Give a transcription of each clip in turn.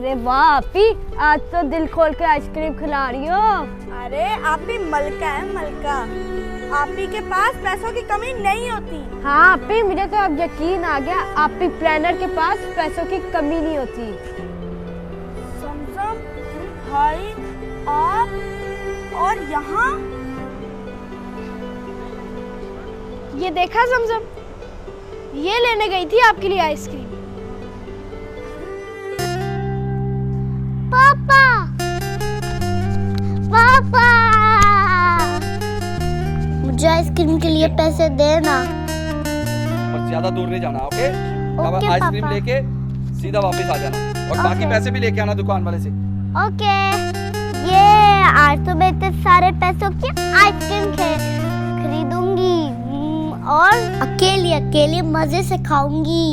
अरे वाह आपी, आज तो दिल खोल के आइसक्रीम खिला रही हो। अरे आपी मलका है मलका, आपी के पास पैसों की कमी नहीं होती। हाँ आपी, मुझे तो अब यकीन आ गया, आपी प्लानर के पास पैसों की कमी नहीं होती। समझम भाई आप और यहाँ ये देखा समझम, ये लेने गई थी आपके लिए आइसक्रीम। पापा पापा, मुझे आइसक्रीम के लिए पैसे देना। बस ज्यादा दूर नहीं जाना, ओके? अब ओके, आइसक्रीम पापा। लेके सीधा वापस आ जाना और बाकी ओके। पैसे भी लेके आना दुकान वाले से। ओके, ये आज तो मैं इतने सारे पैसों की आइसक्रीम खरीदूंगी और अकेले अकेले मजे से खाऊंगी।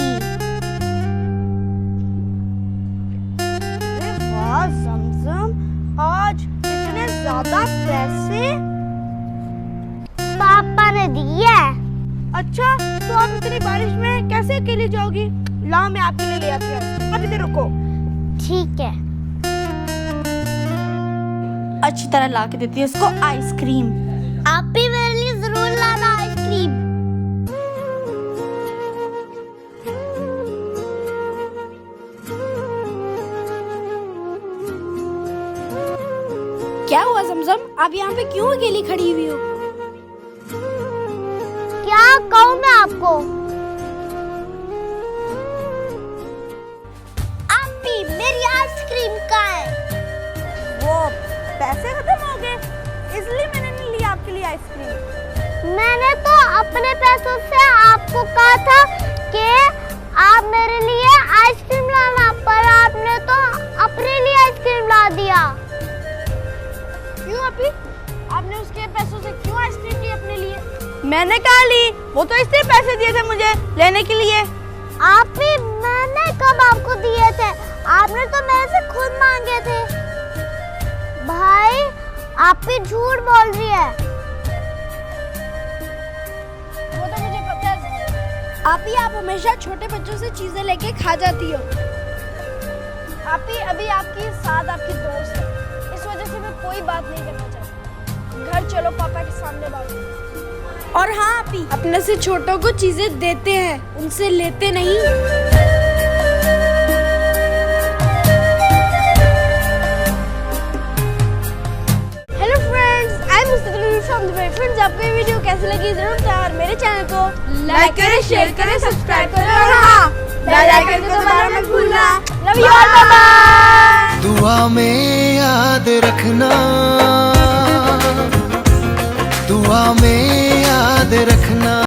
अरे वाह समझम, आज इतने ज्यादा पैसे पापा ने दिए। अच्छा, तो आप इतनी बारिश में कैसे अकेले जाओगी? लाओ मैं आपके लिए ले आती हूँ, अभी इधर रुको। ठीक है। अच्छी तरह ला के देती है इसको आइसक्रीम। आप भी मेरे लिए जरूर लाना आइसक्रीम। क्या हुआ समझम, आप यहाँ पे क्यों अकेली खड़ी हुई हो? क्या कहूँ मैं आपको? आप भी मेरी आइसक्रीम का है। वो पैसे खत्म हो गए, इसलिए मैंने नहीं ली आपके लिए आइसक्रीम। मैंने तो अपने पैसों से आपको कहा था कि आप मेरे लिए आइसक्रीम लाना, पर आपने तो अपने लिए आइसक्रीम ला दिया। क्यों अभी? आपने उसके पैसों से क्यों आइसक्रीम ली अपने लिए? मैंने कहा ली, वो तो इसलिए पैसे दिए थे मुझे लेने के लिए। आप भी, मैंने कब आपको दिए थे? आपने तो मेरे से खुद मांगे थे। भाई, आप भी झूठ बोल रही है। वो तो मुझे पता है। आप हमेशा छोटे बच्चों से चीजें लेके खा जाती हो। अभी आपकी साथ आपकी दोस्त है, इस वजह से मैं कोई बात नहीं करना चाहती। घर चलो, पापा के सामने बात करो। और हाँ आपी, अपने से छोटों को चीजें देते हैं, उनसे लेते नहीं। Hello friends, I am Mustakil from the friends. आपको ये वीडियो कैसी लगी जरूर बताएं और मेरे चैनल को लाइक करें, शेयर करें, सब्सक्राइब करें और हाँ, बेल आइकन को दबाना मत भूलना। Love you all, bye bye. दुआ में याद रखना।